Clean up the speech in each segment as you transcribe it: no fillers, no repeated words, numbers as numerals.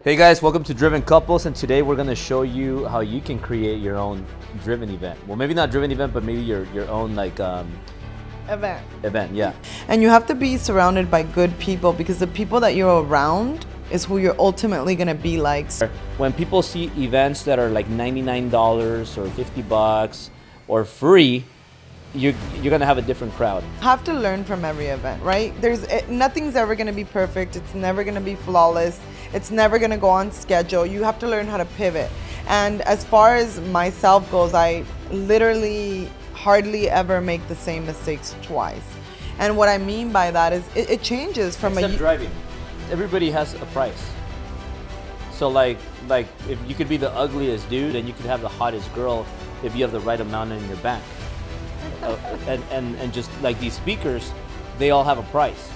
Hey guys, welcome to Driven Couples, and today we're going to show you how you can create your own driven event. Well, maybe not driven event, but maybe your own event, yeah. And you have to be surrounded by good people, because the people that you're around is who you're ultimately going to be like. When people see events that are like $99 or $50 or free, you're going to have a different crowd. You have to learn from every event, right? Nothing's ever going to be perfect. It's never going to be flawless. It's never going to go on schedule. You have to learn how to pivot. And as far as myself goes, I literally hardly ever make the same mistakes twice. And what I mean by that is it changes from Except driving. Everybody has a price. So like if you could be the ugliest dude and you could have the hottest girl if you have the right amount in your bank. And just like these speakers, they all have a price.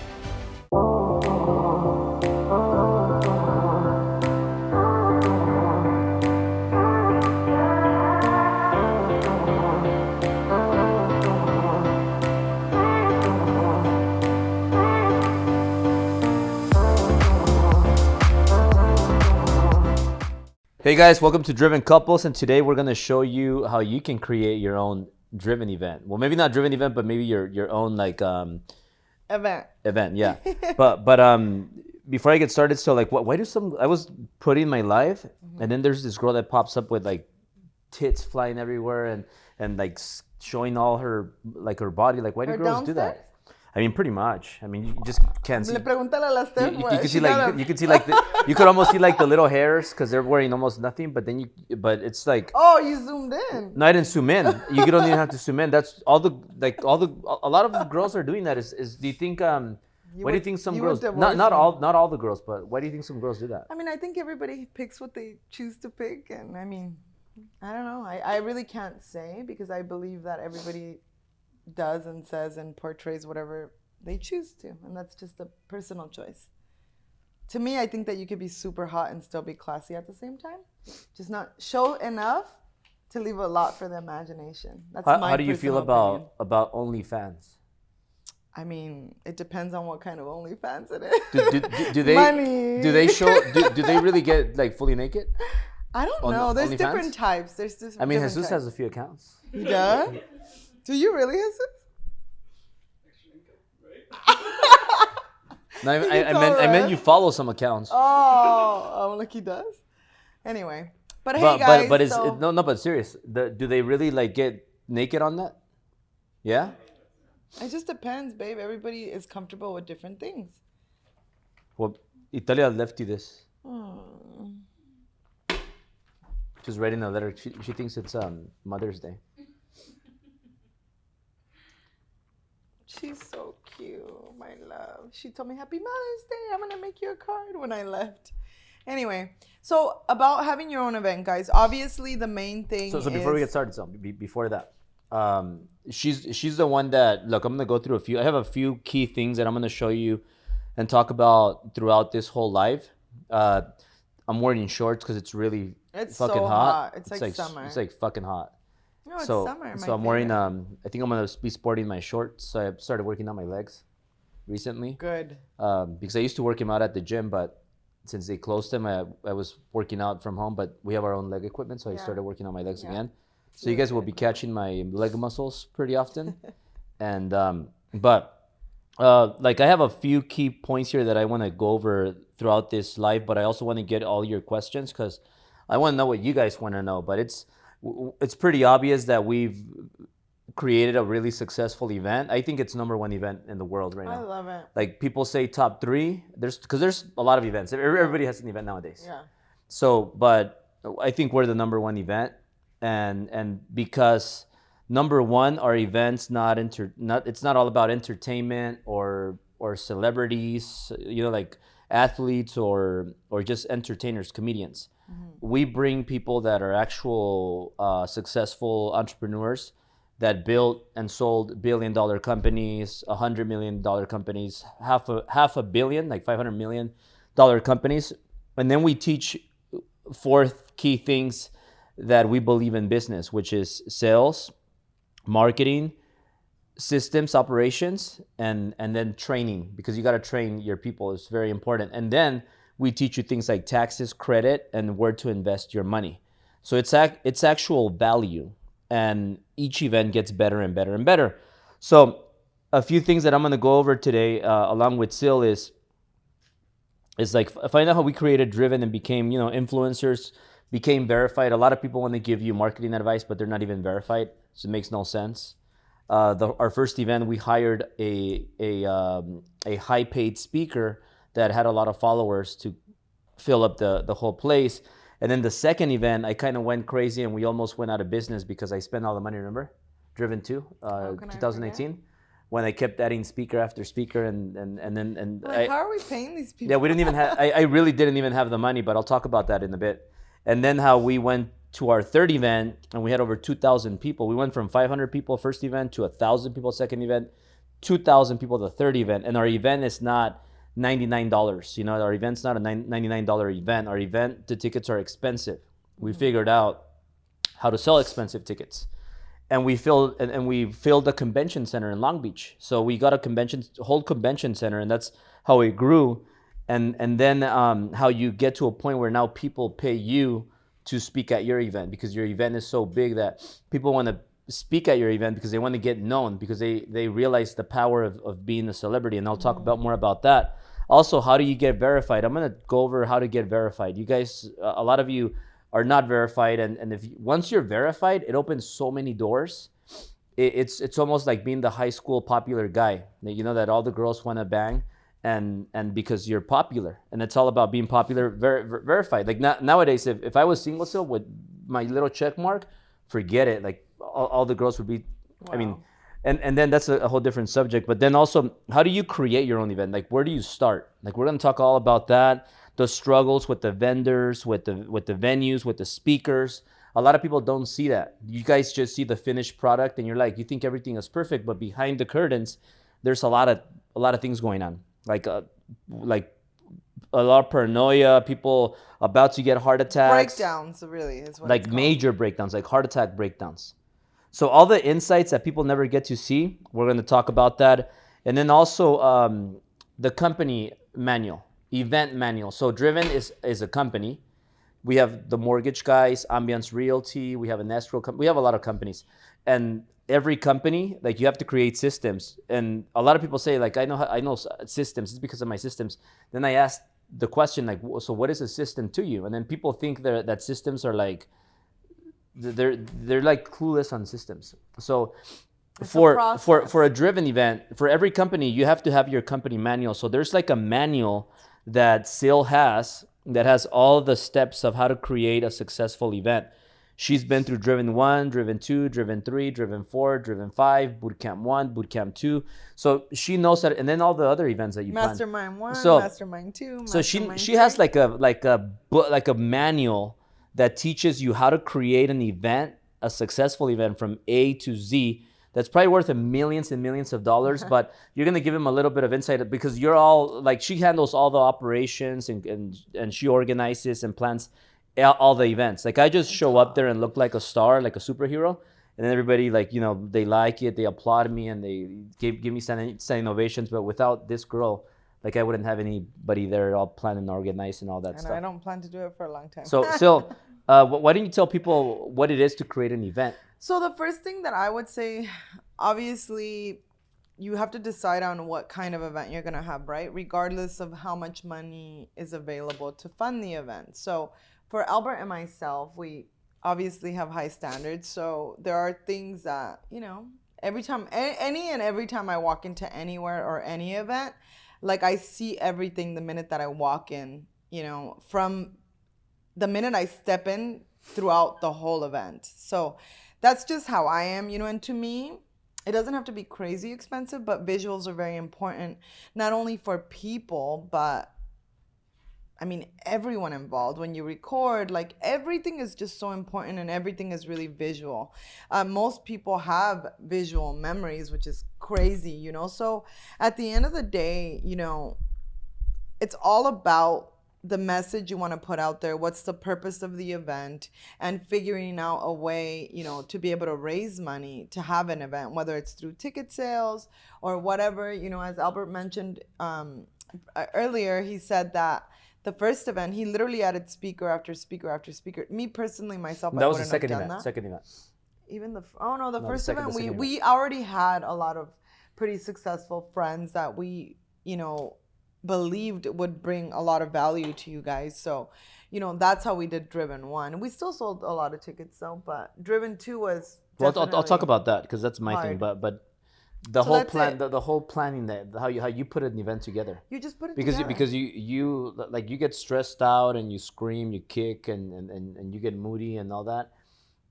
Hey guys, welcome to Driven Couples, and today we're going to show you how you can create your own driven event. Well, maybe not driven event, but maybe your own event, yeah. but before I get started, so like why do I was putting my live, and then there's this girl that pops up with like tits flying everywhere and like showing all her her body. Like, why do girls do that? I mean, pretty much. I mean, you just can't see. You could almost see like the little hairs because they're wearing almost nothing. But it's like. Oh, you zoomed in. No, I didn't zoom in. You don't even have to zoom in. That's a lot of girls are doing that. Do you think? Why do you think some girls? Not all the girls, but why do you think some girls do that? I mean, I think everybody picks what they choose to pick, and I mean, I don't know. I really can't say, because I believe that everybody does and says and portrays whatever they choose to, and that's just a personal choice. To me, I think that you could be super hot and still be classy at the same time, just not show enough to leave a lot for the imagination. That's how do you feel about OnlyFans? I mean, it depends on what kind of OnlyFans it is. Do they Money. Do they show? Do they really get like fully naked? I don't know. There's different types. I mean, Jesus has a few accounts. Yeah. Do you really, Jesus? No, I meant you follow some accounts. Oh, like he does. Anyway, but hey guys, but serious. Do they really like get naked on that? Yeah. It just depends, babe. Everybody is comfortable with different things. Well, Italia left you this. She's writing a letter. She thinks it's Mother's Day. She's so cute, my love. She told me Happy Mother's Day. I'm going to make you a card when I left. Anyway, so about having your own event, guys, obviously the main thing So before we get started, before that, she's the one that, look, I'm going to go through I have a few key things that I'm going to show you and talk about throughout this whole live. I'm wearing shorts because it's really fucking so hot. It's like summer. It's like fucking hot. No, it's summer. So I'm wearing, I think I'm going to be sporting my shorts. So I started working on my legs recently. Good. Because I used to work them out at the gym, but since they closed them, I was working out from home, but we have our own leg equipment. So I started working on my legs again. So you guys will be catching my leg muscles pretty often. And, I have a few key points here that I want to go over throughout this live, but I also want to get all your questions because I want to know what you guys want to know. But it's pretty obvious that we've created a really successful event. I think it's #1 event in the world right now. I love it. Like, people say top 3. There's a lot of events. Everybody has an event nowadays. Yeah. So, but I think we're the #1 event, and because #1, our events it's not all about entertainment or celebrities, like athletes or just entertainers, comedians. We bring people that are actual successful entrepreneurs that built and sold billion-dollar companies, $100 million companies, half a billion, like $500 million companies, and then we teach 4 key things that we believe in business, which is sales, marketing, systems, operations, and then training, because you got to train your people. It's very important. And then we teach you things like taxes, credit, and where to invest your money. So it's actual value, and each event gets better and better and better. So a few things that I'm going to go over today, along with Syl, is like find out how we created Driven and became influencers, became verified. A lot of people want to give you marketing advice, but they're not even verified, so it makes no sense. Our first event, we hired a high paid speaker that had a lot of followers to fill up the whole place. And then the second event, I kind of went crazy and we almost went out of business because I spent all the money. Remember, Driven 2, How can I 2018, when I kept adding speaker after speaker and Like, how are we paying these people? yeah, we didn't even have. I really didn't even have the money, but I'll talk about that in a bit. And then how we went to our third event and we had over 2,000 people. We went from 500 people first event to 1,000 people second event, 2,000 people the third event. And our event is not $99. Our event's not a $99 event. Our event, the tickets are expensive. We figured out how to sell expensive tickets. And we filled a convention center in Long Beach. So we got a whole convention center, and that's how it grew. And then how you get to a point where now people pay you to speak at your event because your event is so big that people want to speak at your event because they want to get known, because they realize the power of being a celebrity. And I'll talk about more about that. Also, how do you get verified? I'm going to go over how to get verified. You guys, a lot of you are not verified, and if once you're verified, it opens so many doors. It's almost like being the high school popular guy, that all the girls want to bang, and because you're popular, and it's all about being popular, verified. Like nowadays, if I was single still with my little check mark, forget it. Like all the girls would be. Wow. I mean, and then that's a whole different subject. But then also, how do you create your own event? Like, where do you start? Like, we're gonna talk all about that. The struggles with the vendors, with the venues, with the speakers. A lot of people don't see that. You guys just see the finished product, and you think everything is perfect, but behind the curtains, there's a lot of things going on, like a lot of paranoia, people about to get heart attacks, Breakdowns, really, is what like it's major breakdowns, like heart attack breakdowns. So all the insights that people never get to see, we're going to talk about that, and then also the company manual. Event manual. So Driven is a company. We have the mortgage guys, Ambiance Realty. We have an escrow company. We have a lot of companies, and every company, like, you have to create systems. And a lot of people say, like, I know systems. It's because of my systems. Then I ask the question, like, so what is a system to you? And then people think that systems are like they're like clueless on systems. So for a Driven event, for every company, you have to have your company manual. So there's like a manual that Syl has that has all the steps of how to create a successful event. She's been through Driven 1, Driven 2, Driven 3, Driven 4, Driven 5, Bootcamp 1, Bootcamp 2. So she knows that, and then all the other events that you plan. Mastermind 1, So, Mastermind 2, so Mastermind she 3. has like a manual that teaches you how to create an event, a successful event from A to Z. That's probably worth millions and millions of dollars, but you're gonna give him a little bit of insight because you're all like, she handles all the operations and she organizes and plans all the events. Like, I just show up there and look like a star, like a superhero, and then everybody, like, they like it, they applaud me, and they give me standing ovations. But without this girl, like, I wouldn't have anybody there all planned and organized and all that stuff. And I don't plan to do it for a long time. So, why don't you tell people what it is to create an event? So the first thing that I would say, obviously, you have to decide on what kind of event you're going to have, right? Regardless of how much money is available to fund the event. So for Albert and myself, we obviously have high standards. So there are things that, every time I walk into anywhere or any event, like, I see everything the minute that I walk in, from the minute I step in throughout the whole event. So that's just how I am, and to me, it doesn't have to be crazy expensive, but visuals are very important, not only for people, but everyone involved. When you record, like, everything is just so important, and everything is really visual. Most people have visual memories, which is crazy, So at the end of the day, it's all about the message you want to put out there. What's the purpose of the event, and figuring out a way, to be able to raise money to have an event, whether it's through ticket sales or whatever. As Albert mentioned earlier, he said that The first event, he literally added speaker after speaker after speaker. Me personally, myself, I That was the wouldn't have second done event. that. Second event. Even the oh no, the No, the first second. event, The second event. we already had a lot of pretty successful friends that we, you know, believed would bring a lot of value to you guys. So, you know, that's how we did Driven 1. We still sold a lot of tickets though, but Driven 2 was Well, definitely I'll talk about that because that's my thing. hard. But the So whole that's plan, it. the whole planning, that how you put an event together. You just put it Because together. you like you get stressed out and you scream, you kick, and you get moody and all that,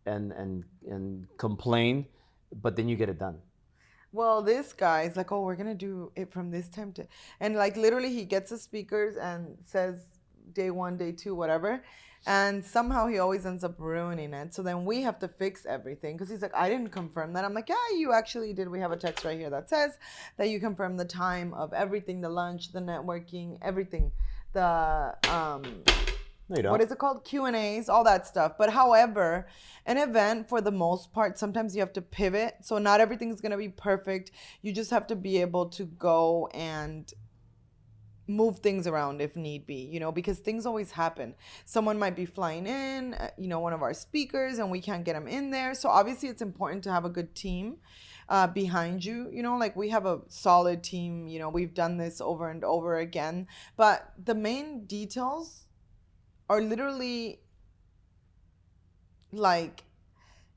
and complain, but then you get it done. Well, this guy's like, oh, we're gonna do it from this time to, and like literally, he gets the speakers and says day one, day two, whatever, and somehow he always ends up ruining it. So then we have to fix everything because he's like, I didn't confirm that. I'm like, yeah, you actually did. We have a text right here that says that you confirmed the time of everything, the lunch, the networking, everything, the No, you don't. what is it called, Q&As, all that stuff. But however, an event, for the most part, sometimes you have to pivot, so not everything's going to be perfect. You just have to be able to go and move things around if need be, you know, because things always happen. Someone might be flying in, you know, one of our speakers, and we can't get them in there. So obviously it's important to have a good team behind you, you know, like we have a solid team, you know, we've done this over and over again, but the main details are literally like,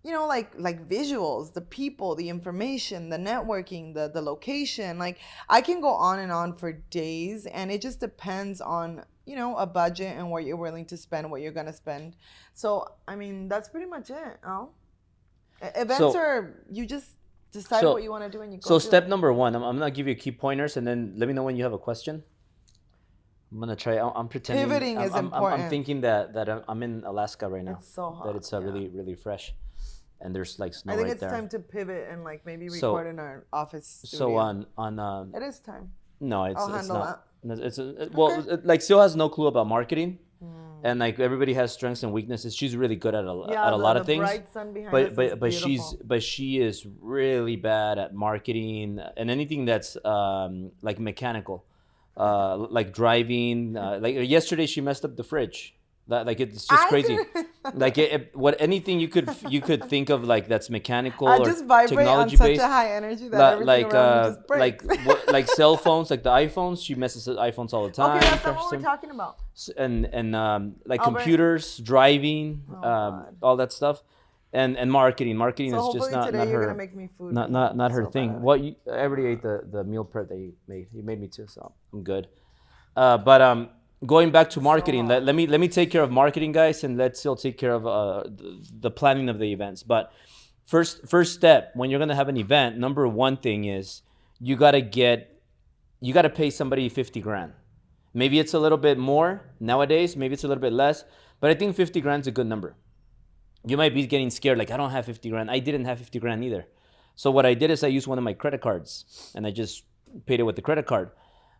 you know, like visuals, the people, the information, the networking, the location. Like I can go on and on for days, and it just depends on, you know, a budget and what you're willing to spend, what you're gonna spend. So I mean, that's pretty much it. Oh, events So are, you just decide so what you want to do and you go so do step it. number one. I'm gonna give you key pointers, and then let me know when you have a question. I'm gonna try. I'm pretending. Pivoting is I'm important. thinking that I'm in Alaska right now. It's so That hot. it's Yeah. really fresh, and there's like I snow think right it's there. time to pivot and like maybe record So in our office so studio. on It is time. no, I'll it's handle not. that. Well, Okay. like Syl has no clue about marketing, Hmm. and like everybody has strengths and weaknesses. She's really good at Yeah, a lot the of things, bright sun behind us is beautiful. but she is really bad at marketing and anything that's like mechanical, like driving. Like yesterday, she messed up the fridge. That like it's just I crazy. didn't. Like what anything you could think of like that's mechanical I or just vibrate on technology such a based. high energy that everything around me just breaks. Like cell phones, like the iPhones. She messes with iPhones all the Okay, time. that's not Crashes what we're them. talking about. And like Albert. computers, driving, Oh God. all that stuff, and marketing. Marketing So is just hopefully today not you're gonna her make me food because I'm not her so bad thing. at it. What I already ate the meal prep that you made. You made me too, so I'm good. But going back to It's so marketing, hot. let me take care of marketing, guys, and let's still take care of the planning of the events. But first step when you're gonna have an event, number one thing is you gotta pay somebody 50 grand. Maybe it's a little bit more nowadays. Maybe it's a little bit less, but I think 50 grand is a good number. You might be getting scared, like I don't have 50 grand. I didn't have 50 grand either. So what I did is I used one of my credit cards and I just paid it with the credit card.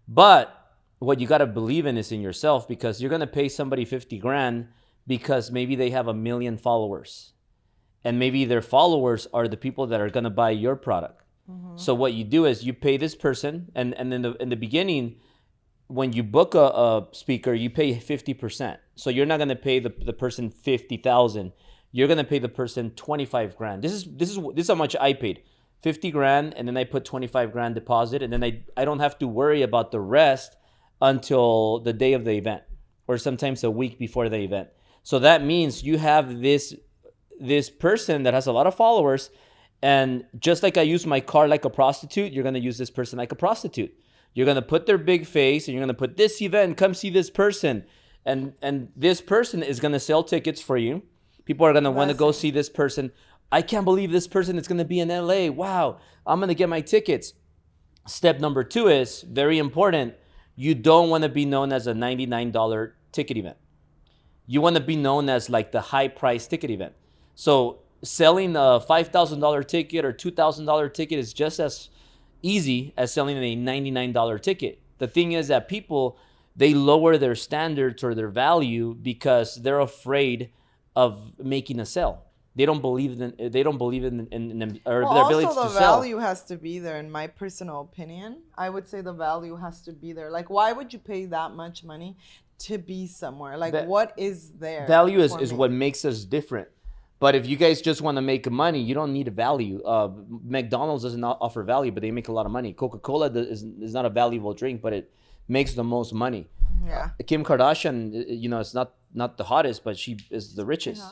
But what you got to believe in is in yourself because you're going to pay somebody 50 grand because maybe they have 1 million followers and maybe their followers are the people that are going to buy your product. So what you do is you pay this person and in the beginning when you book a speaker, you pay 50%. So you're not going to pay the person 50,000. You're going to pay the person 25 grand. This is how much I paid. 50 grand and then I put 25 grand deposit and then I don't have to worry about the rest until the day of the event or sometimes a week before the event. So that means you have this person that has a lot of followers, and just like I use my car like a prostitute, you're going to use this person like a prostitute. You're going to put their big face and you're going to put this event, come see this person. And this person is going to sell tickets for you. People are going to want to go Blessing. see this person. I can't believe this person is going to be in LA. Wow, I'm going to get my tickets. Step number two is very important. You don't want to be known as a $99 ticket event. You want to be known as like the high price ticket event. So selling a $5,000 ticket or $2,000 ticket is just as easy as selling a $99 ticket. The thing is that people, they lower their standards or their value because they're afraid of making a sale. They don't believe in or Well, their ability also to the sell. value has to be there. In my personal opinion, I would say the value has to be there. Like, why would you pay that much money to be somewhere? Like, That what is there value for is me? what makes us different. But if you guys just want to make money, you don't need a value. McDonald's does not offer value, but they make a lot of money. Coca-Cola is not a valuable drink, but it makes the most money. Yeah. Kim Kardashian, it's not the hottest, but she is the richest.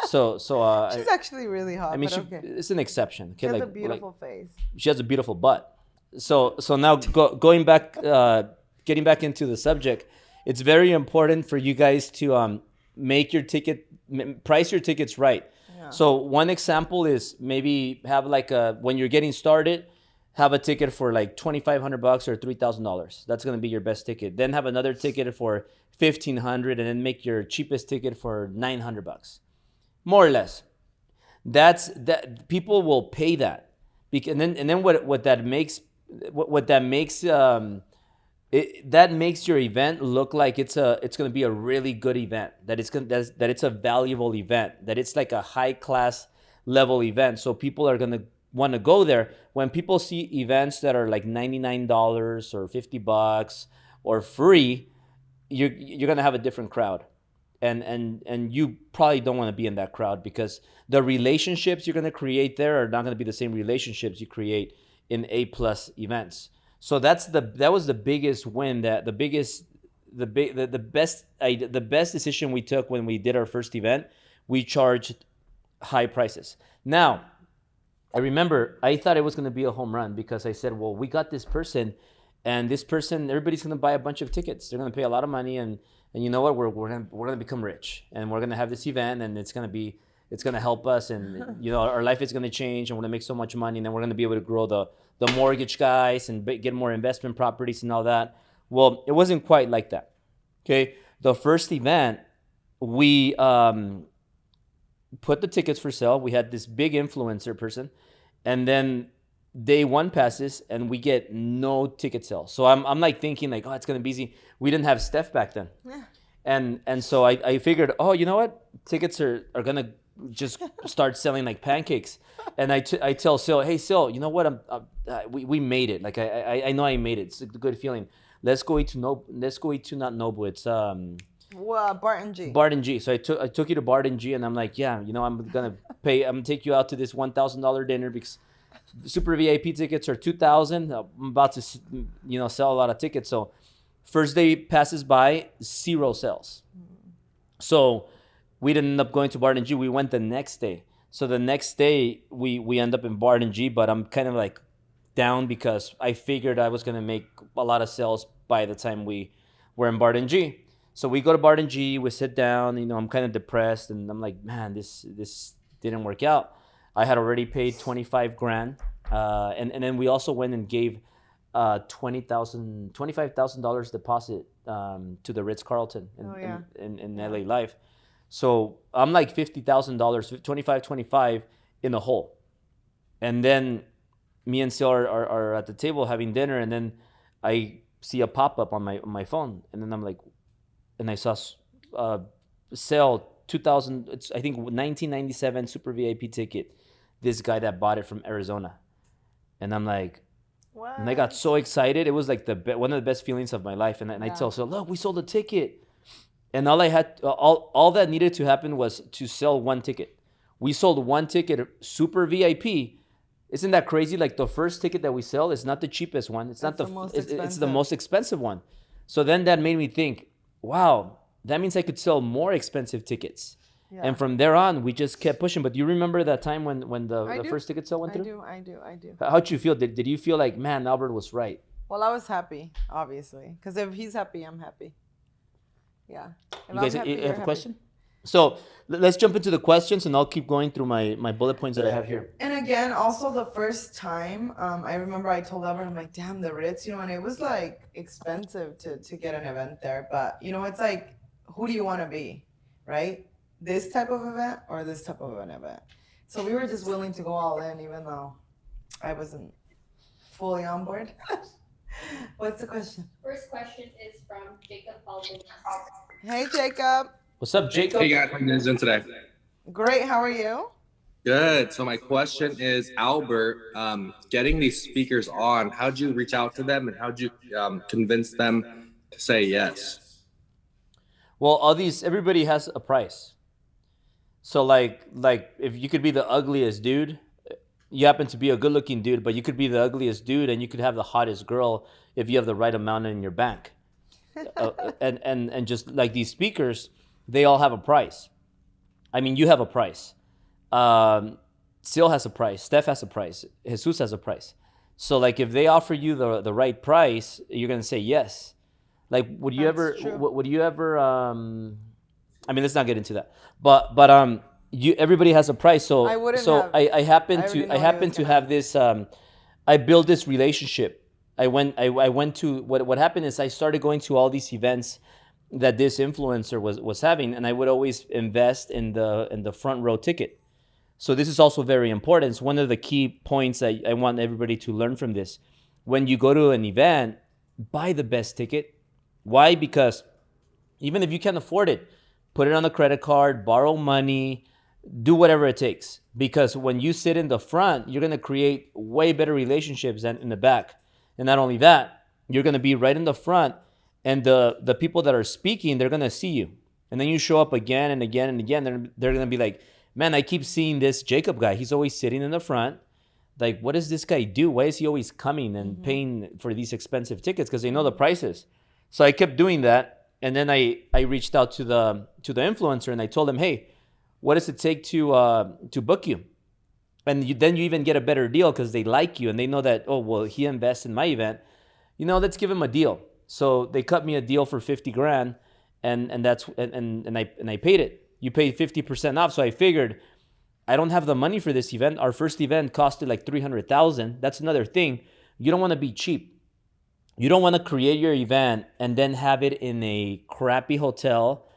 So She's actually really I hot, mean, but okay. it's an exception. She Okay, has a like beautiful face. she has a beautiful butt. So now going back, getting back into the subject, it's very important for you guys to make your price your tickets right. Yeah. So one example is maybe have like a when you're getting started, have a ticket for like $2,500 or $3,000. That's gonna be your best ticket. Then have another ticket for 1,500, and then make your cheapest ticket for $900, more or less. That people will pay that, because and then what that makes what that makes that makes your event look like it's going to be a really good event, that it's a valuable event, that it's like a high class level event, so people are going to want to go there. When people see events that are like $99 or $50 or free, you're going to have a different crowd, and you probably don't want to be in that crowd, because the relationships you're going to create there are not going to be the same relationships you create in A plus events. So that was the biggest win, that the biggest the best the best decision we took when we did our first event. We charged high prices. Now I remember I thought it was going to be a home run, because I said, well, we got this person, and this person, everybody's going to buy a bunch of tickets. They're going to pay a lot of money, and you know what? We're going to become rich, and we're going to have this event, and it's going to help us, and our life is going to change, and we're going to make so much money, and then we're going to be able to grow the mortgage guys and get more investment properties and all that. Well, it wasn't quite like that. Okay, the first event, we put the tickets for sale. We had this big influencer person, and then day one passes and we get no ticket sales. So I'm like thinking like, oh, it's gonna be easy. We didn't have Steph back then. Yeah. And so I figured, oh, you know what? Tickets are gonna just start selling like pancakes. And I tell Syl, hey Syl, you know what? We made it. Like I know I made it. It's a good feeling. Let's go eat to not Nobu. It's Well, Barton G. Barton G. So I took you to Barton G, and I'm like, yeah, I'm gonna take you out to this $1,000 dinner, because super VIP tickets are 2,000. I'm about to sell a lot of tickets. So first day passes by, zero sales. So we didn't end up going to Barton G. We went the next day. So the next day we end up in Barton G, but I'm kind of like down, because I figured I was gonna make a lot of sales by the time we were in Barton G. So we go to Barton G, we sit down, I'm kind of depressed, and I'm like, man, this didn't work out. I had already paid 25 grand, and then we also went and gave $25,000 deposit to the Ritz Carlton in LA Live. So I'm like $50,000, 25 in the hole. And then me and Syl are at the table having dinner, and then I see a pop up on my phone, and then I'm like, and I saw sale 2000. It's I think 1997 super VIP ticket. This guy that bought it from Arizona, and I'm like, What? and I got so excited. It was like one of the best feelings of my life. And I tell Syl, look, we sold a ticket, and all that needed to happen was to sell one ticket. We sold one ticket, super VIP. Isn't that crazy? Like the first ticket that we sell is not the cheapest one. It's not it's the most expensive one. So then that made me think, wow, that means I could sell more expensive tickets. Yeah. And from there on, we just kept pushing. But do you remember that time when the first ticket sale went through? I do. How'd you feel? Did you feel like, man, Albert was right? Well, I was happy, obviously, because if he's happy, I'm happy. Yeah. You guys have a question? So let's jump into the questions, and I'll keep going through my bullet points that I have here. And again, also the first time, I remember I told Albert, I'm like, damn, the Ritz, and it was like expensive to get an event there. But, it's like, who do you want to be, right? This type of event or this type of an event? So we were just willing to go all in, even though I wasn't fully on board. What's the question? First question is from Jacob Baldwin. Hey, Jacob. What's up, Jacob? Hey guys, how are you guys doing today? Great. How are you? Good. So my question is, Albert, getting these speakers on, how'd you reach out to them, and how'd you convince them to say yes? Well, all these everybody has a price. So like if you could be the ugliest dude, you happen to be a good looking dude, but you could be the ugliest dude and you could have the hottest girl if you have the right amount in your bank. And just like these speakers, they all have a price. I mean, you have a price. Syl has a price. Steph has a price. Jesus has a price. So like if they offer you the right price, you're gonna say yes. Like would you That's ever true. would you ever I mean let's not get into that. But you everybody has a price. So I wouldn't so have. I happen I already to know I what he happen was to gonna have this I built this relationship. I went to what happened is I started going to all these events that this influencer was having, and I would always invest in the front row ticket. So this is also very important. It's one of the key points that I want everybody to learn from this. When you go to an event, buy the best ticket. Why? Because even if you can't afford it, put it on a credit card, borrow money, do whatever it takes. Because when you sit in the front, you're going to create way better relationships than in the back. And not only that, you're going to be right in the front, and the people that are speaking, they're going to see you. And then you show up again and again and again. They're going to be like, man, I keep seeing this Jacob guy. He's always sitting in the front. Like, what does this guy do? Why is he always coming and paying for these expensive tickets? Because they know the prices. So I kept doing that. And then I reached out to the influencer and I told him, hey, what does it take to book you? And then you even get a better deal because they like you and they know that, oh, well, he invests in my event. Let's give him a deal. So they cut me a deal for 50 grand and I paid it. You paid 50% off. So I figured I don't have the money for this event. Our first event costed like 300,000. That's another thing. You don't want to be cheap. You don't want to create your event and then have it in a crappy hotel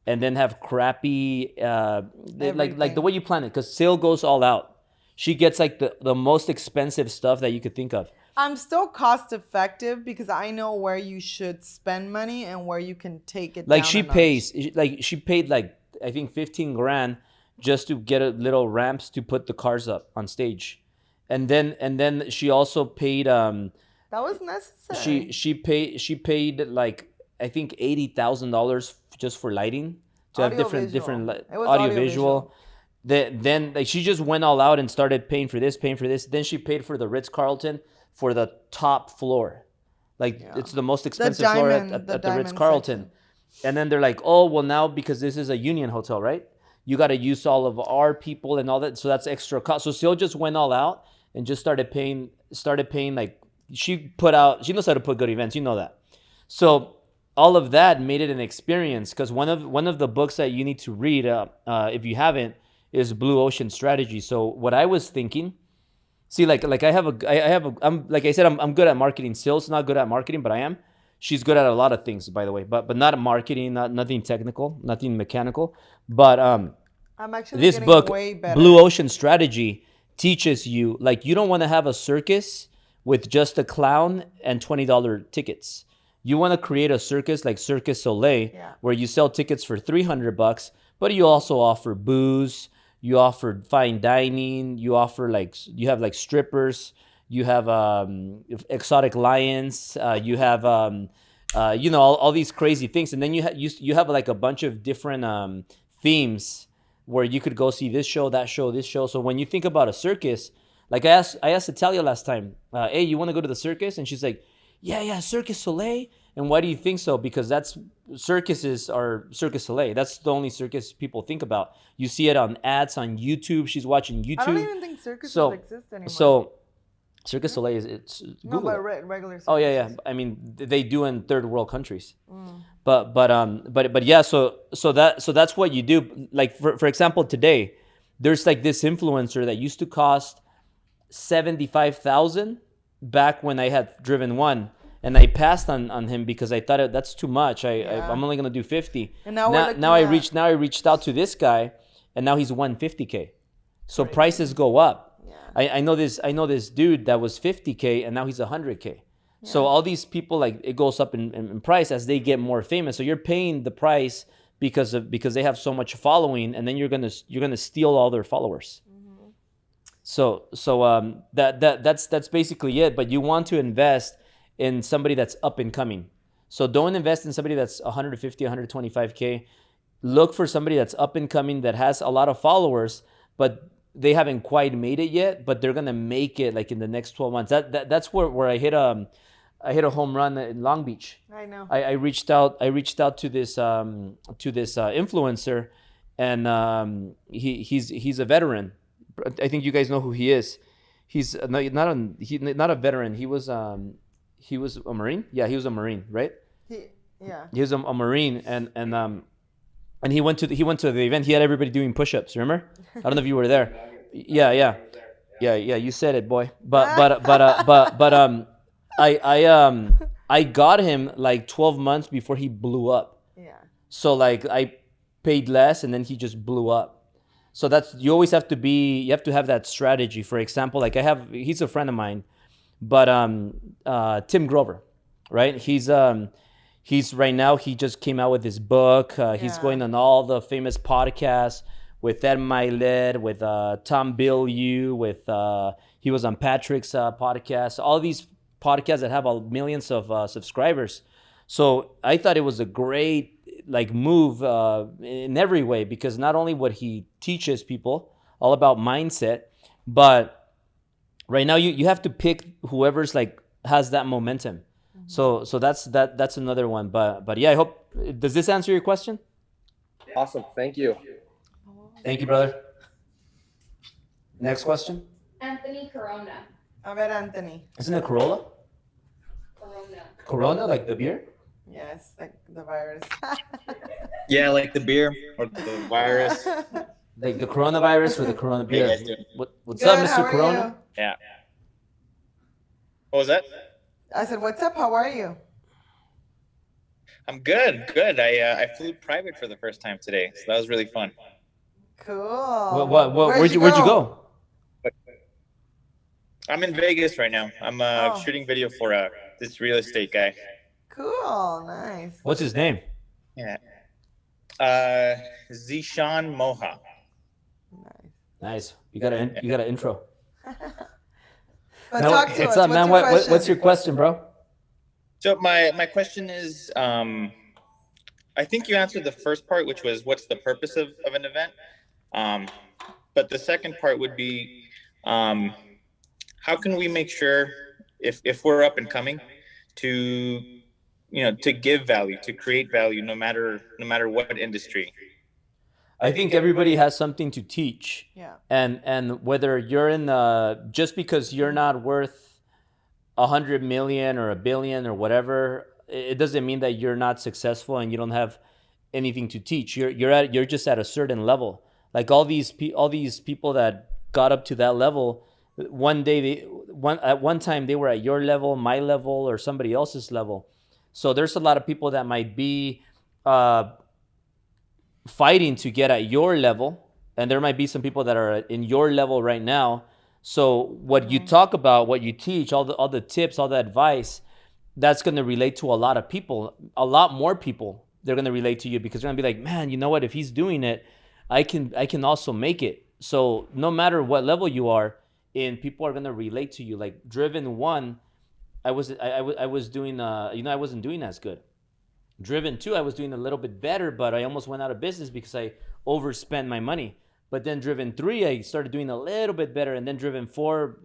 and then have crappy like the way you plan it. Because Syl goes all out. She gets like the most expensive stuff that you could think of. I'm still cost effective because I know where you should spend money and where you can take it Like down she a notch. she paid like I think 15 grand just to get a little ramps to put the cars up on stage. And then she also paid That was necessary. she paid like I think $80,000 just for lighting to have different It was audiovisual. Then like she just went all out and started paying for this, paying for this. Then she paid for the Ritz-Carlton for the top floor. Like it's the most expensive floor at the Ritz-Carlton. And then they're like, oh, well now because this is a union hotel, right? You got to use all of our people and all that. So that's extra cost. So Syl just went all out and just started paying like she knows how to put good events. You know that. So all of that made it an experience because one of the books that you need to read if you haven't is Blue Ocean Strategy. So what I was thinking, see, like I'm like I said, I'm good at marketing. Syl's not good at marketing, but I am. She's good at a lot of things, by the way, but not at marketing, nothing technical, nothing mechanical. But I'm actually this getting book, way better. Blue Ocean Strategy, teaches you like you don't want to have a circus with just a clown and $20 tickets. You want to create a circus like Circus Soleil, where you sell tickets for $300, but you also offer booze. You offer fine dining. You offer you have strippers. You have exotic lions. You have all these crazy things, and then you have like a bunch of different themes where you could go see this show, that show, this show. So when you think about a circus, like I asked Italia last time, hey, you want to go to the circus? And she's like, yeah, Circus Soleil. And why do you think so? Because circuses are Circus Soleil. That's the only circus people think about. You see it on ads on YouTube. She's watching YouTube. I don't even think circuses exist anymore. So Circus Soleil it's no, Google but it. regular circuses. Oh yeah. I mean, they do in third world countries. But yeah. So that's what you do. Like for example, today there's like this influencer that used to cost 75,000 back when I had driven one. And I passed on him because I thought that's too much. I'm only gonna do 50. And now I reached out to this guy, and now he's 150K. So prices go up. Yeah. I know this dude that was 50K and now he's 100K. Yeah. So all these people, like, it goes up in price as they get more famous. So you're paying the price because they have so much following, and then you're gonna steal all their followers. Mm-hmm. So that's basically it. But you want to invest in somebody that's up and coming. So don't invest in somebody that's 150, 125K. Look for somebody that's up and coming that has a lot of followers, but they haven't quite made it yet, but they're gonna make it like in the next 12 months. That's where I hit a home run in Long Beach. I know. I reached out to this influencer, and he's a veteran. I think you guys know who he is. He's not a veteran. He was a Marine. Yeah, he was a Marine, right? Yeah. He was a Marine, and he went to the event. He had everybody doing push-ups. Remember? I don't know if you were there. Yeah. You said it, boy. But I got him like 12 months before he blew up. Yeah. So like I paid less, and then he just blew up. So you always have to have that strategy. For example, like he's a friend of mine, but Tim Grover, right? He's right now, he just came out with his book. He's going on all the famous podcasts with Ed Milet, with Tom Bilyeu, with he was on Patrick's podcast. All these podcasts that have millions of subscribers. So I thought it was a great like move in every way, because not only what he teaches people all about mindset, but right now you have to pick whoever's like has that momentum. So that's another one. But yeah, I hope, does this answer your question? Awesome. Thank you. Thank you, brother. Next question. Anthony Corona. A ver, Anthony. Isn't it Corolla? Corona. Corona, like the beer? Yes, like the virus. Yeah, like the beer or the virus. Like the coronavirus or the Corona How you beer? guys doing? What's Good, up, how Mr. are Corona? Yeah. What was that? you? I said, what's up? How are you? I'm good. I flew private for the first time today, so that was really fun. Cool. Where'd you go? I'm in Vegas right now. I'm shooting video for this real estate guy. Cool. Nice. What's his name? Yeah. Zishan Moha. Nice. Nice. You got an intro. But Now, talk to what's us. up, man? What's your What's your question, bro? So my question is, I think you answered the first part, which was what's the purpose of an event. But the second part would be, how can we make sure if we're up and coming to give value, to create value, no matter what industry. I think everybody has something to teach. Yeah. And whether you're in just because you're not worth 100 million or a billion or whatever, it doesn't mean that you're not successful and you don't have anything to teach. You're just at a certain level. Like all these people that got up to that level, at one time they were at your level, my level, or somebody else's level. So there's a lot of people that might be fighting to get at your level, and there might be some people that are in your level right now. So what you talk about, what you teach, all the tips, all the advice, that's going to relate to a lot of people, a lot more people. They're going to relate to you because they're going to be like, man, you know what? If he's doing it, I can also make it. So no matter what level you are in, people are going to relate to you. Like Driven 1, I was doing I wasn't doing as good. Driven 2, I was doing a little bit better, but I almost went out of business because I overspent my money. But then Driven 3, I started doing a little bit better, and then Driven 4,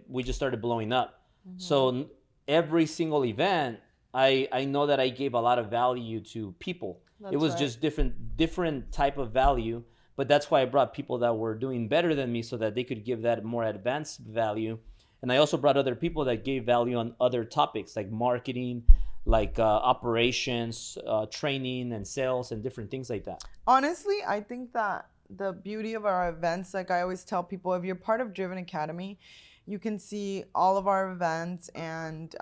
we just started blowing up. Mm-hmm. So every single event, I know that I gave a lot of value to people. It was just different type of value, but that's why I brought people that were doing better than me so that they could give that more advanced value. And I also brought other people that gave value on other topics like marketing, like operations, training and sales and different things like that. Honestly, I think that the beauty of our events, like I always tell people, if you're part of Driven Academy, you can see all of our events and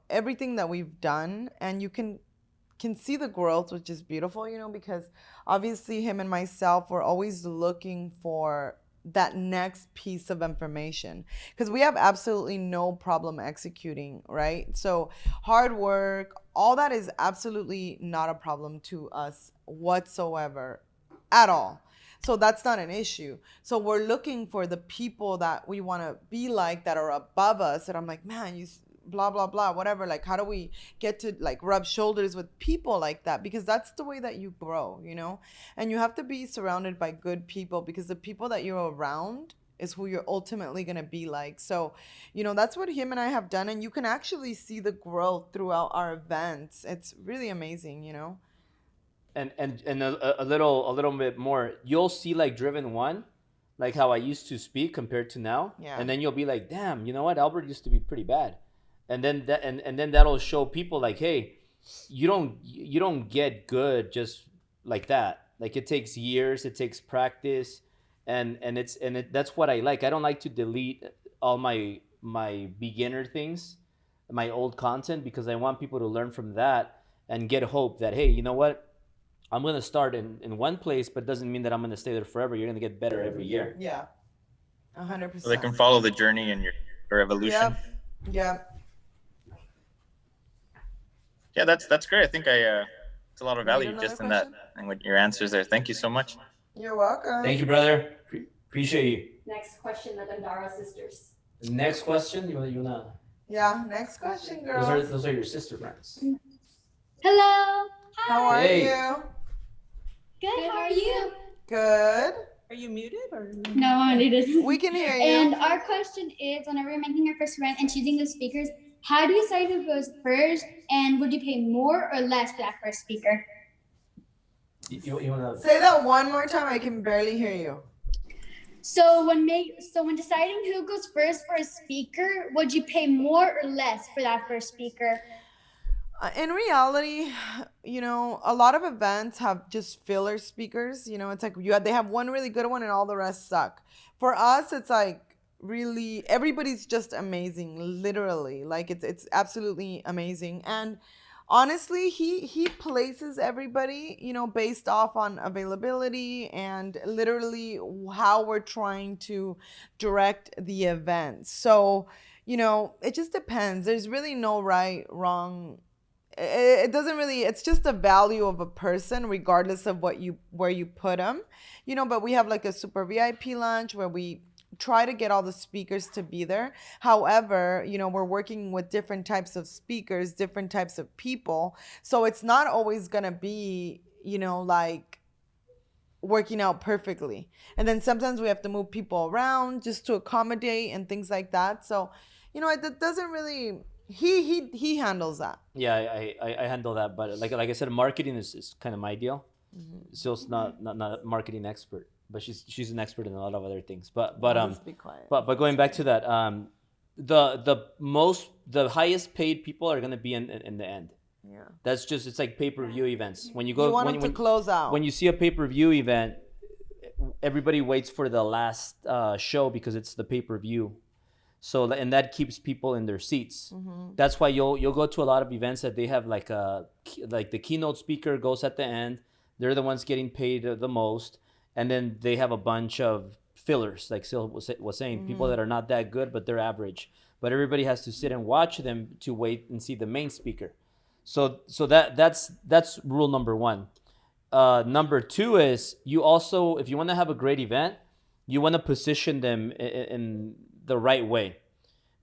everything that we've done, and you can see the growth, which is beautiful, because obviously him and myself were always looking for that next piece of information, because we have absolutely no problem executing, right? So hard work, all that is absolutely not a problem to us whatsoever at all. So that's not an issue. So we're looking for the people that we want to be like, that are above us, and I'm like, man, blah blah blah, whatever. Like, how do we get to like rub shoulders with people like that? Because that's the way that you grow, you know. And you have to be surrounded by good people, because the people that you're around is who you're ultimately going to be like. So, you know, that's what him and I have done, and you can actually see the growth throughout our events. It's really amazing, you know. And a little bit more, you'll see like driven one, like how I used to speak compared to now. Yeah. And then you'll be like, damn, you know what, Albert used to be pretty bad. And then then that'll show people like, hey, you don't get good just like that. Like, it takes years, it takes practice. That's what I like. I don't like to delete all my beginner things, my old content, because I want people to learn from that and get hope that, hey, you know what, I'm going to start in one place, but doesn't mean that I'm going to stay there forever. You're going to get better every year. Yeah. 100%. So they can follow the journey and your evolution. Yep. Yep. Yeah, that's great. I think it's a lot of Need value another just in that question? and with your answers there. Thank you so much. You're welcome. Thank you, brother. Appreciate you. Next question, the Gandara sisters. Next question. You wanna? Yeah, next question, girl. Those are your sister friends. Hello. How are Hey. you? Good. How are you? Good. Are you muted or? No, I didn't. We can hear you. And our question is, whenever you're making your first event and choosing the speakers, how do you decide who goes first, and would you pay more or less for that first speaker? You wanna? Say that one more time. I can barely hear you. So when deciding who goes first for a speaker, would you pay more or less for that first speaker? In reality, you know, a lot of events have just filler speakers. You know, it's like they have one really good one and all the rest suck. For us, it's like really everybody's just amazing, literally. Like it's absolutely amazing. And honestly, he places everybody, you know, based off on availability and literally how we're trying to direct the event. So, you know, it just depends. There's really no right, wrong. It doesn't really, it's just the value of a person regardless of where you put them, you know. But we have like a super VIP lunch where we try to get all the speakers to be there. However, you know, we're working with different types of speakers, different types of people, so it's not always gonna be, you know, like working out perfectly. And then sometimes we have to move people around just to accommodate and things like that. So, you know, it doesn't really, he handles that. Yeah, I handle that, but like I said, marketing is kind of my deal. Syl's not a marketing expert, but she's an expert in a lot of other things. But Just be quiet. but going back to that, the highest paid people are gonna be in the end. Yeah. That's just, it's like pay-per-view events. When you You go want them to close out. when you see a pay-per-view event, everybody waits for the last show because it's the pay-per-view. So, and that keeps people in their seats. That's why you'll go to a lot of events that they have like the keynote speaker goes at the end. They're the ones getting paid the most, and then they have a bunch of fillers, like Syl was saying, people that are not that good but they're average. But everybody has to sit and watch them to wait and see the main speaker. So that's rule number one. Number two is, you also, if you want to have a great event, you want to position them in the right way.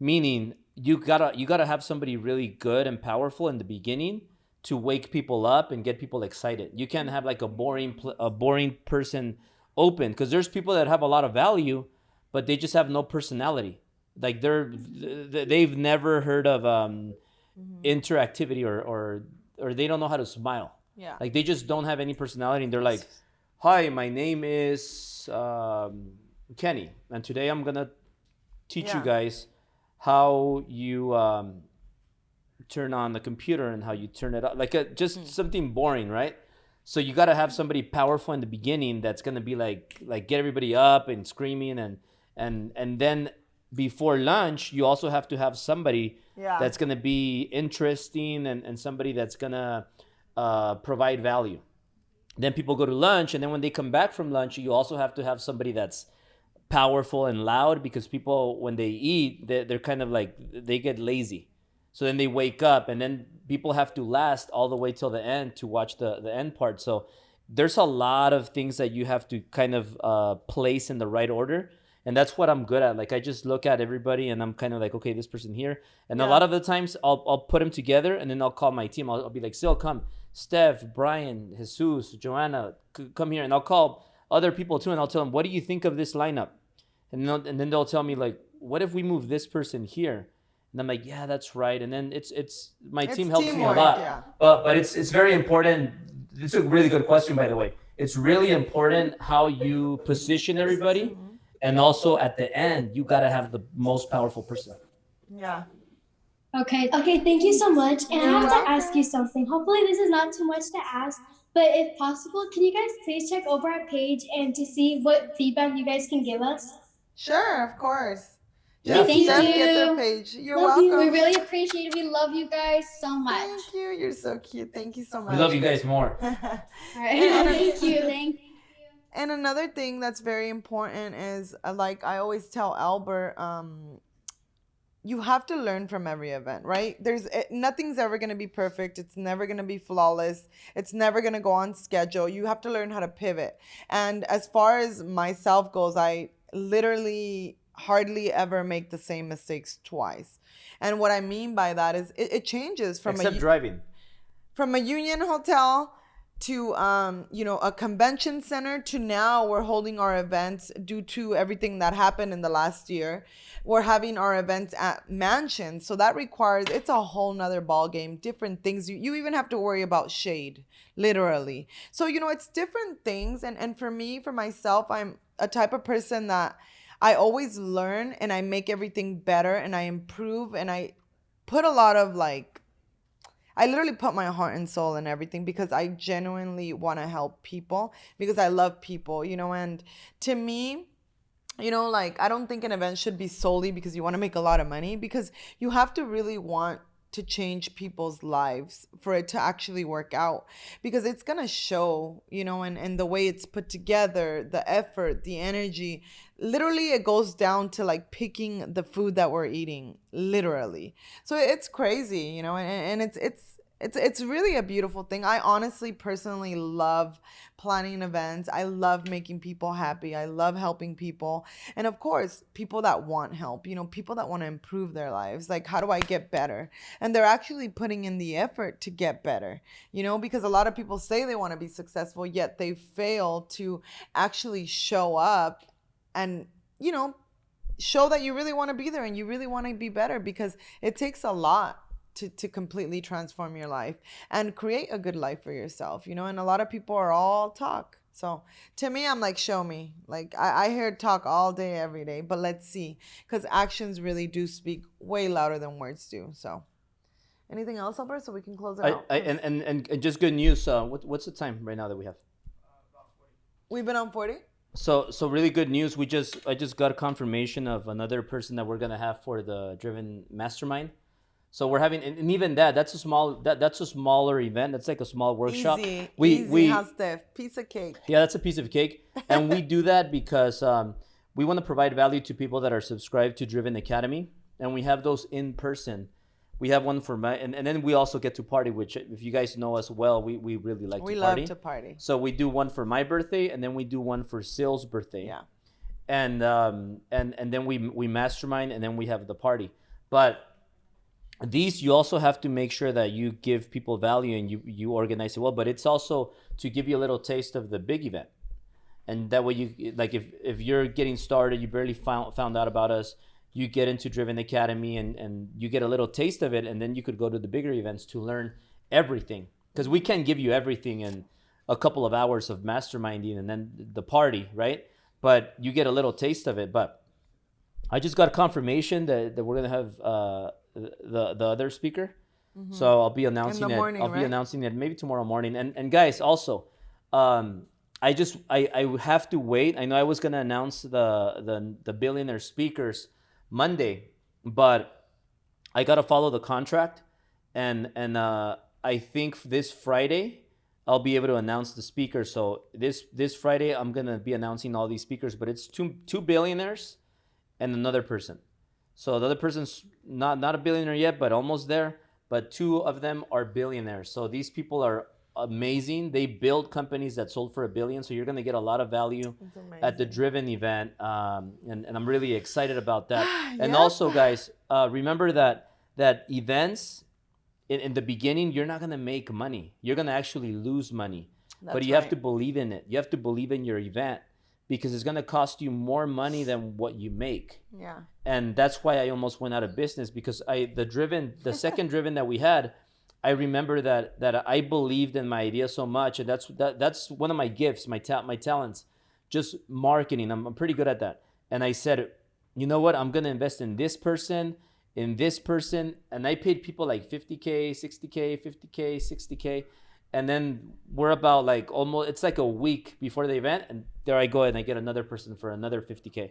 Meaning, you gotta have somebody really good and powerful in the beginning to wake people up and get people excited. You can't have like a boring person open, because there's people that have a lot of value, but they just have no personality. Like they've never heard of interactivity or they don't know how to smile. Yeah. Like they just don't have any personality, and they're like, "Hi, my name is Kenny, and today I'm gonna teach you guys how you turn on the computer and how you turn it up." Like just something boring, right? So you got to have somebody powerful in the beginning that's gonna be like get everybody up and screaming, and then before lunch you also have to have somebody that's gonna be interesting and somebody that's gonna provide value. Then people go to lunch, and then when they come back from lunch, you also have to have somebody that's powerful and loud, because people, when they eat, they're kind of like, they get lazy. So then they wake up, and then people have to last all the way till the end to watch the end part. So there's a lot of things that you have to kind of place in the right order. And that's what I'm good at. Like I just look at everybody and I'm kind of like, okay, this person here. And a Yeah. lot of the times I'll put them together and then I'll call my team. I'll be like, Syl, come. Steph, Brian, Jesus, Joanna, come here. And I'll call other people too and I'll tell them, what do you think of this lineup? And then they'll tell me like, what if we move this person here? And I'm like, yeah, that's right. And then it's my It's team helps me a teamwork, lot. yeah. But it's very important. It's a really good question, by the way. It's really important how you position everybody, and also at the end, you gotta have the most powerful person. Yeah. Okay. Okay. Thank you so much. And You're I have welcome. to ask you something. Hopefully, this is not too much to ask. But if possible, can you guys please check over our page and to see what feedback you guys can give us? Sure, of course. Yeah. Just, Thank just you. get their page. You're Love welcome. you. We really appreciate it. We love you guys so much. Thank you. You're so cute. Thank you so much. We love you guys more. All right. And- Thank you. Thank you. And another thing that's very important is, like I always tell Albert, you have to learn from every event, right? Nothing's ever going to be perfect. It's never going to be flawless. It's never going to go on schedule. You have to learn how to pivot. And as far as myself goes, I literally hardly ever make the same mistakes twice. And what I mean by that is it changes from Except driving. from a union hotel to a convention center to now we're holding our events due to everything that happened in the last year. We're having our events at mansions, so that requires, it's a whole nother ball game, different things. You even have to worry about shade, literally. So it's different things. And for me, for myself, I'm a type of person that I always learn and I make everything better and I improve and I put a lot of I literally put my heart and soul in everything because I genuinely want to help people because I love people, and to me, I don't think an event should be solely because you want to make a lot of money, because you have to really want to change people's lives for it to actually work out, because it's going to show, and the way it's put together, the effort, the energy. Literally, it goes down to picking the food that we're eating, literally. So it's crazy, and it's really a beautiful thing. I honestly, personally love planning events. I love making people happy. I love helping people. And of course, people that want help, people that want to improve their lives. Like, how do I get better? And they're actually putting in the effort to get better, because a lot of people say they want to be successful, yet they fail to actually show up and, show that you really want to be there and you really want to be better, because it takes a lot to completely transform your life and create a good life for yourself, and a lot of people are all talk. So to me, I'm like, show me. I hear talk all day, every day, but let's see, because actions really do speak way louder than words do. So anything else, Albert, so we can close it out? And just good news. What's the time right now that we have? We've been on 40. So really good news. I just got a confirmation of another person that we're gonna have for the Driven Mastermind. So we're having, and even that's a smaller event. That's like a small workshop. Easy, how's Steph? Piece of cake. Yeah, that's a piece of cake, and we do that because we want to provide value to people that are subscribed to Driven Academy, and we have those in person. We have one for and then we also get to party, which if you guys know us well, we really like to party. We love to party. So we do one for my birthday, and then we do one for Syl's birthday. Yeah. And then we mastermind, and then we have the party. But these, you also have to make sure that you give people value and you organize it well. But it's also to give you a little taste of the big event, and that way you, like, if you're getting started, you barely found out about us, you get into Driven Academy and you get a little taste of it, and then you could go to the bigger events to learn everything, because we can't give you everything in a couple of hours of masterminding and then the party, right? But you get a little taste of it. But I just got confirmation that we're gonna have the other speaker. Mm-hmm. So I'll be announcing it. I'll be announcing it maybe tomorrow morning. And guys, also, I have to wait. I know I was gonna announce the billionaire speakers Monday, but I gotta follow the contract, and I think this Friday I'll be able to announce the speakers. So this Friday I'm gonna be announcing all these speakers, but it's two billionaires and another person. So the other person's not a billionaire yet, but almost there. But two of them are billionaires. So these people are amazing. They build companies that sold for $1 billion, so you're going to get a lot of value It's at the amazing. Driven event, and I'm really excited about that. And Yep. also, guys, remember that events in the beginning, you're not going to make money. You're going to actually lose money. But That's you have right. to believe in it. You have to believe in your event, because it's going to cost you more money than what you make. Yeah. And that's why I almost went out of business, because the second Driven that we had, I remember that I believed in my idea so much, and that's one of my gifts, my talents, just marketing. I'm pretty good at that. And I said, you know what? I'm gonna invest in this person, and I paid people like 50K, 60K, 50K, 60K, and then we're about like almost, it's like a week before the event, and there I go and I get another person for another 50K.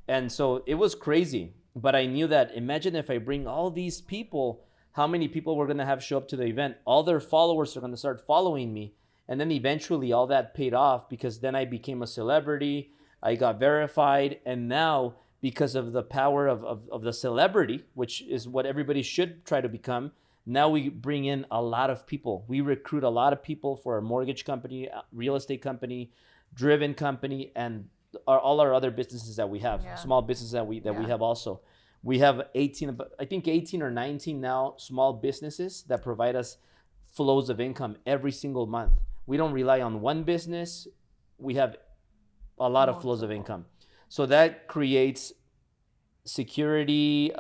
And so it was crazy. But I knew that, imagine if I bring all these people, how many people we're going to have show up to the event. All their followers are going to start following me. And then eventually all that paid off, because then I became a celebrity. I got verified. And now, because of the power of the celebrity, which is what everybody should try to become, now we bring in a lot of people. We recruit a lot of people for our mortgage company, real estate company, Driven company, and all our other businesses that we have, Yeah. small businesses that we Yeah. have also. We have 18 or 19 now small businesses that provide us flows of income every single month. We don't rely on one business. We have a lot of flows of income. So that creates security,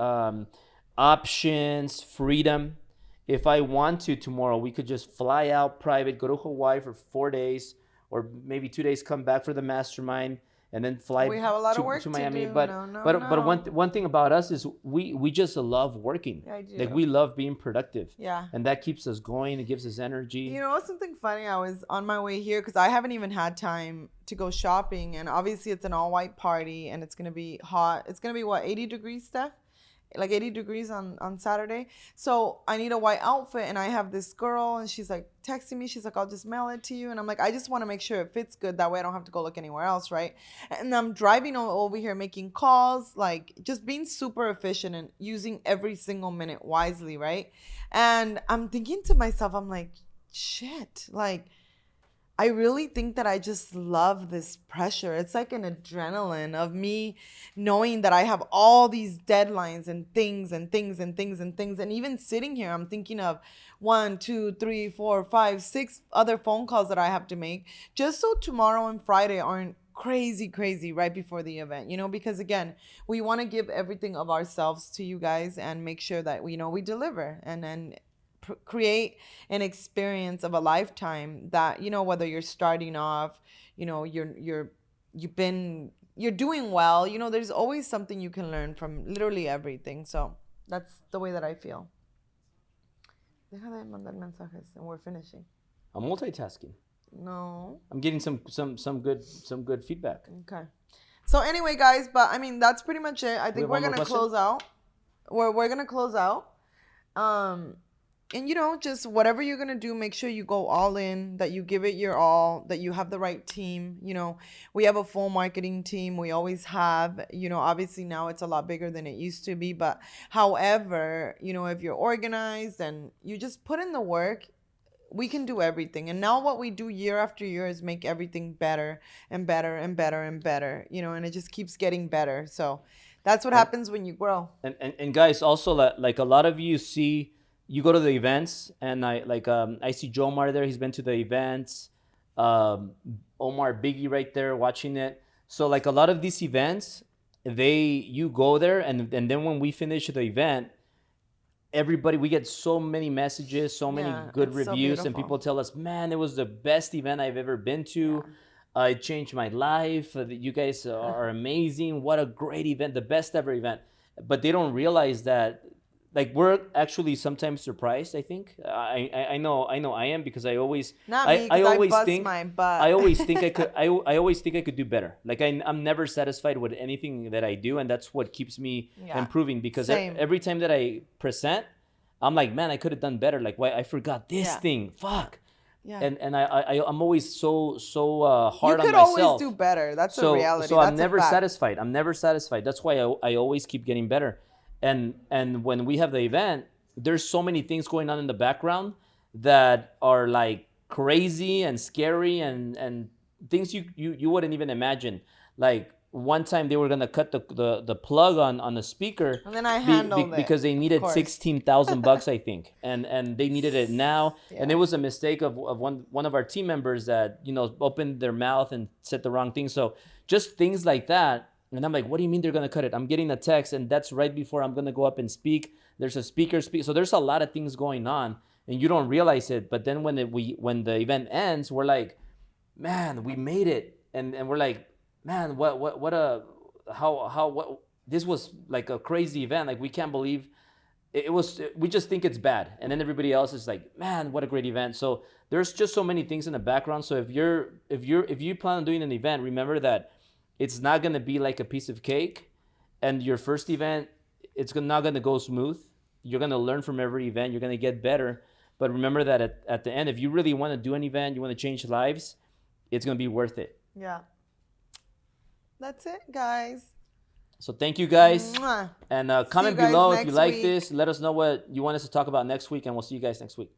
options, freedom. If I want to tomorrow, we could just fly out private, go to Hawaii for 4 days, or maybe 2 days, come back for the mastermind, and then fly We have a lot of work to to Miami. do. But No. one thing about us is we just love working. Yeah, I do. Like, we love being productive. Yeah. And that keeps us going. It gives us energy. You know, something funny, I was on my way here because I haven't even had time to go shopping, and obviously it's an all-white party and it's going to be hot. It's going to be what, 80 degrees, Steph? Like 80 degrees on Saturday. So I need a white outfit, and I have this girl, and she's like texting me. She's like, I'll just mail it to you. And I'm like, I just want to make sure it fits good. That way I don't have to go look anywhere else, right? And I'm driving over here making calls, like just being super efficient and using every single minute wisely, right? And I'm thinking to myself, I'm like, shit, like, I really think that I just love this pressure. It's like an adrenaline of me knowing that I have all these deadlines and things and things and things and things. And even sitting here, I'm thinking of 1, 2, 3, 4, 5, 6 other phone calls that I have to make just so tomorrow and Friday aren't crazy right before the event, you know, because again, we want to give everything of ourselves to you guys and make sure that we deliver, and then create an experience of a lifetime that, you know, whether you're starting off, you know, you're doing well, you know, there's always something you can learn from literally everything. So that's the way that I feel. Deja de mandar mensajes and we're finishing. I'm multitasking. No. I'm getting some good feedback. Okay. So anyway, guys, but I mean, that's pretty much it. I think we're gonna close out. We're gonna close out. And, you know, just whatever you're going to do, make sure you go all in, that you give it your all, that you have the right team. You know, we have a full marketing team. We always have, you know, obviously now it's a lot bigger than it used to be. But however, you know, if you're organized and you just put in the work, we can do everything. And now what we do year after year is make everything better and better and better and better, you know, and it just keeps getting better. So that's what happens when you grow. And guys, also, like a lot of you see, you go to the events, and I see Jomar there. He's been to the events. Omar Biggie right there watching it. So like a lot of these events, you go there, and then when we finish the event, everybody, we get so many messages, so many good reviews, and people tell us, man, it was the best event I've ever been to. It changed my life. You guys are amazing. What a great event, the best ever event. But they don't realize that, like, we're actually sometimes surprised. I think I know I am, because I always I always think I always think I could do better. Like, I'm never satisfied with anything that I do, and that's what keeps me improving. Because every time that I present, I'm like, man, I could have done better. Like, why I forgot this thing? Fuck. Yeah. And I'm always so hard on myself. You could always do better. That's a reality. So I'm never satisfied. That's why I always keep getting better. And when we have the event, there's so many things going on in the background that are like crazy and scary and things you wouldn't even imagine. Like one time they were gonna cut the plug on the speaker, And then I handled it, because they of needed course. $16,000, I think, and they needed it now. And it Yeah. was a mistake of one of our team members that opened their mouth and said the wrong thing. So just things like that. And I'm like, what do you mean they're gonna cut it? I'm getting a text, and that's right before I'm gonna go up and speak. There's a speaker speak. So there's a lot of things going on, and you don't realize it. But then when the event ends, we're like, man, we made it, and we're like, man, what a how what this was like a crazy event. Like we can't believe it was. We just think it's bad, and then everybody else is like, man, what a great event. So there's just so many things in the background. So if you plan on doing an event, remember that it's not gonna be like a piece of cake, and your first event, it's not gonna go smooth. You're gonna learn from every event. You're gonna get better. But remember that at the end, if you really want to do an event, you want to change lives, it's going to be worth it. Yeah. That's it, guys. So thank you guys. Mwah. And See comment you guys below if you next like week. this. Let us know what you want us to talk about next week, and we'll see you guys next week.